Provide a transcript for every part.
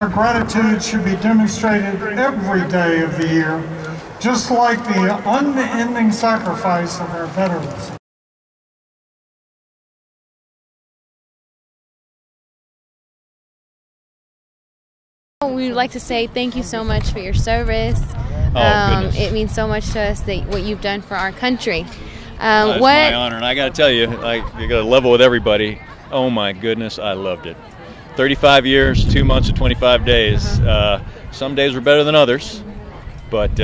Our gratitude should be demonstrated every day of the year, just like the unending sacrifice of our veterans. We would like to say thank you so much for your service. It means so much to us that what you've done for our country. It's my honor, and I got to tell you, you got to level with everybody. Oh my goodness, I loved it. 35 years, 2 months and 25 days. Some days were better than others, but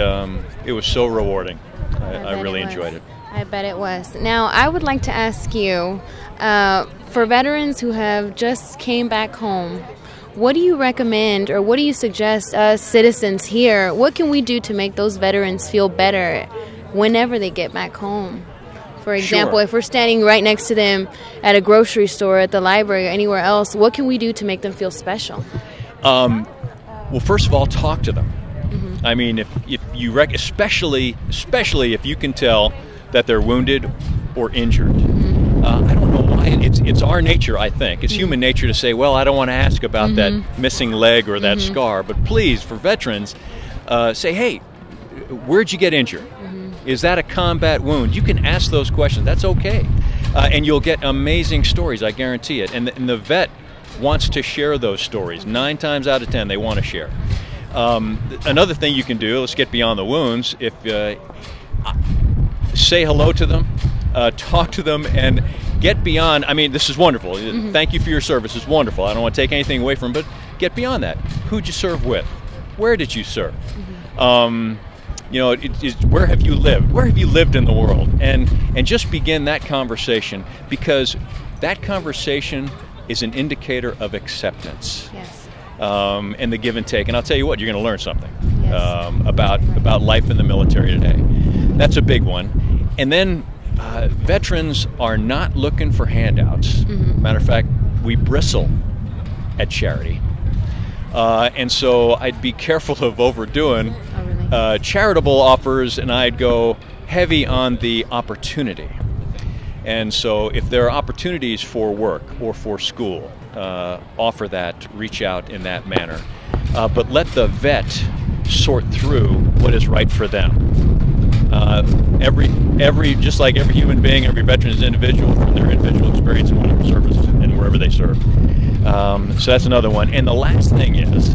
it was so rewarding. I really enjoyed it. I bet it was. Now, I would like to ask you, for veterans who have just came back home, what do you recommend or what do you suggest us citizens here? What can we do to make those veterans feel better whenever they get back home? For example, if we're standing right next to them at a grocery store, at the library, or anywhere else, what can we do to make them feel special? Well, first of all, talk to them. I mean, if you especially if you can tell that they're wounded or injured. I don't know why. It's our nature, I think. It's human nature to say, well, I don't want to ask about that missing leg or that scar. But please, for veterans, say, hey, where'd you get injured? Is that a combat wound? You can ask those questions. That's okay. And you'll get amazing stories, I guarantee it. And the vet wants to share those stories. 9 times out of 10, they want to share. Another thing you can do, let's get beyond the wounds, if say hello to them, talk to them, and get beyond. I mean, this is wonderful. Thank you for your service. It's wonderful. I don't want to take anything away from it, but get beyond that. Who'd you serve with? Where did you serve? You know, where have you lived? Where have you lived in the world? And just begin that conversation, because that conversation is an indicator of acceptance. Yes. And the give and take. And I'll tell you what, you're going to learn something about life in the military today. That's a big one. And then veterans are not looking for handouts. Matter of fact, we bristle at charity. And so I'd be careful of overdoing charitable offers, and I'd go heavy on the opportunity. And so if there are opportunities for work or for school, offer that, reach out in that manner. But let the vet sort through what is right for them. Just like every human being, every veteran is individual from their individual experience in whatever service and wherever they serve. So that's another one. And the last thing is,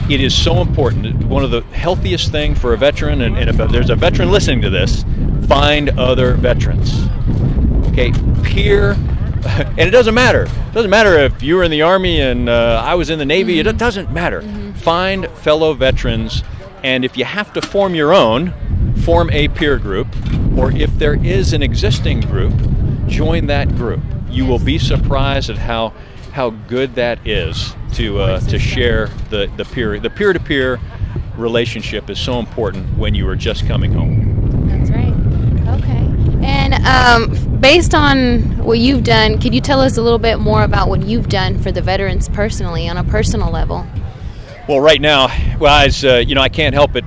it is so important. One of the healthiest things for a veteran, and if there's a veteran listening to this, find other veterans. Okay, peer, and it doesn't matter. It doesn't matter if you were in the Army and I was in the Navy. It doesn't matter. Find fellow veterans, and if you have to form your own, form a peer group, or if there is an existing group, join that group. You will be surprised at how good that is to share the peer-to-peer relationship is so important when you are just coming home. That's right. Okay. And based on what you've done, could you tell us a little bit more about what you've done for the veterans personally, on a personal level? Well, right now, as you know, I can't help it.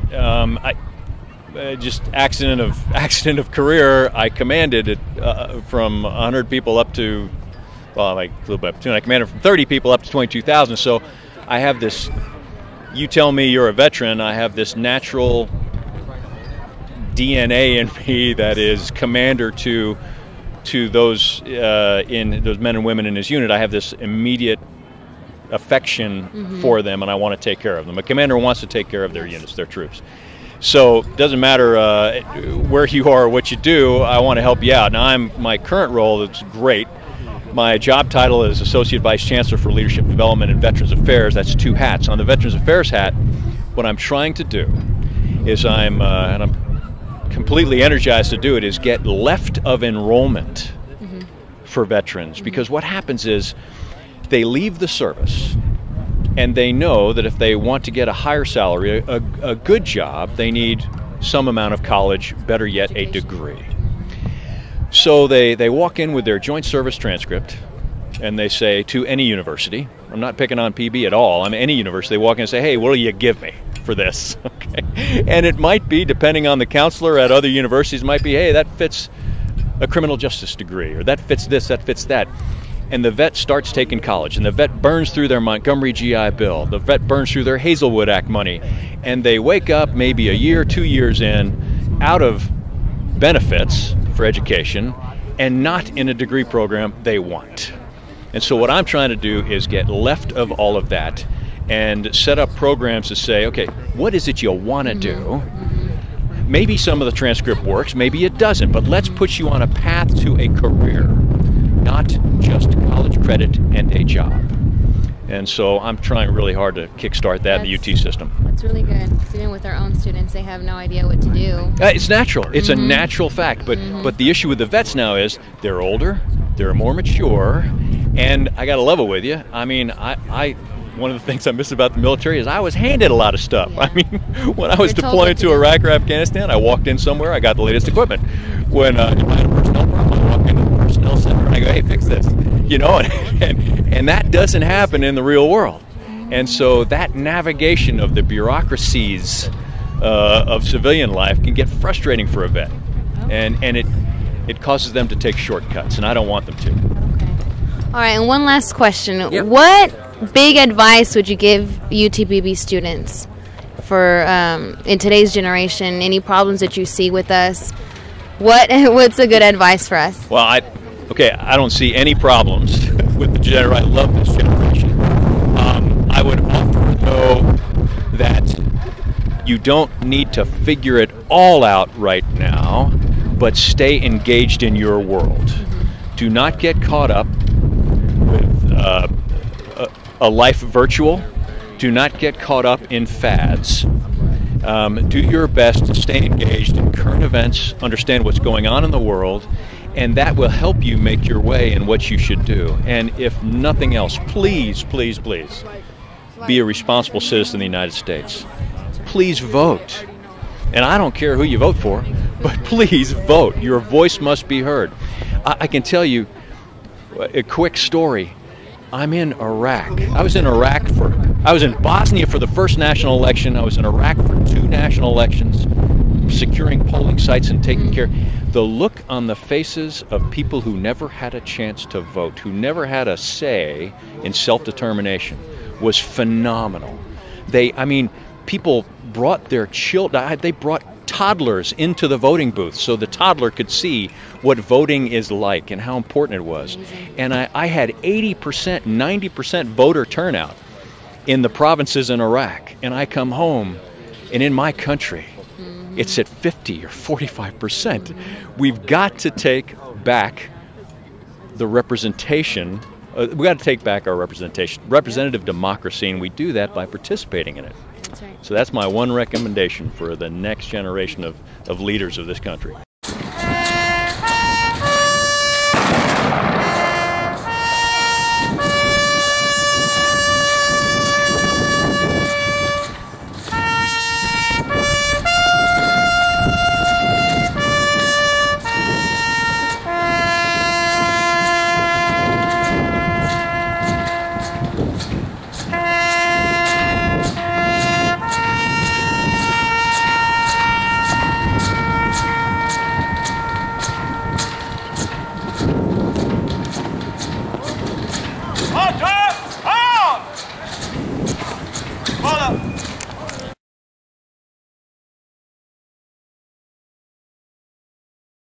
Just accident of career. I commanded it from 100 people up to, well, like a little bit up to, and I commanded from 30 people up to 22,000. So I have this. You tell me you're a veteran. I have this natural DNA in me that is commander to those in those men and women in his unit. I have this immediate affection for them, and I want to take care of them. A commander wants to take care of their units, their troops. So it doesn't matter where you are or what you do, I want to help you out. Now, my current role is great. My job title is Associate Vice Chancellor for Leadership Development and Veterans Affairs. That's 2 hats. On the Veterans Affairs hat, what I'm trying to do is and I'm completely energized to do it, is get left of enrollment for veterans. Because what happens is they leave the service, and they know that if they want to get a higher salary, a good job, they need some amount of college, better yet, a degree. So they walk in with their joint service transcript, and they say to any university, I'm not picking on PB at all, I'm any university, they walk in and say, hey, what will you give me for this? Okay. And it might be, depending on the counselor at other universities, might be, hey, that fits a criminal justice degree, or that fits this, that fits that. and the vet starts taking college, and the vet burns through their Montgomery GI Bill, the vet burns through their Hazelwood Act money, and they wake up maybe a year, 2 years in, out of benefits for education, and not in a degree program they want. And so what I'm trying to do is get left of all of that and set up programs to say, okay, what is it you want to do? Maybe some of the transcript works, maybe it doesn't, but let's put you on a path to a career, not just college credit and a job. And so I'm trying really hard to kickstart that in the UT system. That's really good. Because even with our own students, they have no idea what to do. It's natural. It's a natural fact. But the issue with the vets now is they're older, they're more mature, and I got to level with you. I mean, I one of the things I miss about the military is I was handed a lot of stuff. Yeah. I mean, when I was deployed to Iraq or Afghanistan, I walked in somewhere, I got the latest equipment. When I had a personnel problem, I walk into the personnel center and I go, hey, fix this. You know, and that doesn't happen in the real world. And so that navigation of the bureaucracies of civilian life can get frustrating for a vet. And it causes them to take shortcuts, and I don't want them to. Okay. All right, and one last question. Yep. What big advice would you give UTPB students for in today's generation? Any problems that you see with us? What's a good advice for us? Well, I don't see any problems with the generation. I love this generation. I would offer, though, that you don't need to figure it all out right now, but stay engaged in your world. Do not get caught up with a life virtual. Do not get caught up in fads. Do your best to stay engaged in current events, understand what's going on in the world, and that will help you make your way in what you should do. And if nothing else, please, please, please, be a responsible citizen of the United States. Please vote. And I don't care who you vote for, but please vote. Your voice must be heard. I can tell you a quick story. I'm in Iraq. I was in Bosnia for the first national election. I was in Iraq for 2 national elections, securing polling sites and taking care. The look on the faces of people who never had a chance to vote, who never had a say in self-determination, was phenomenal. People brought their children. They brought toddlers into the voting booth so the toddler could see what voting is like and how important it was. And I had 80%, 90% voter turnout in the provinces in Iraq. And I come home, and in my country, it's at 50 or 45%. We've got to take back the representation. We've got to take back our representation, representative democracy, and we do that by participating in it. That's right. So that's my one recommendation for the next generation of leaders of this country.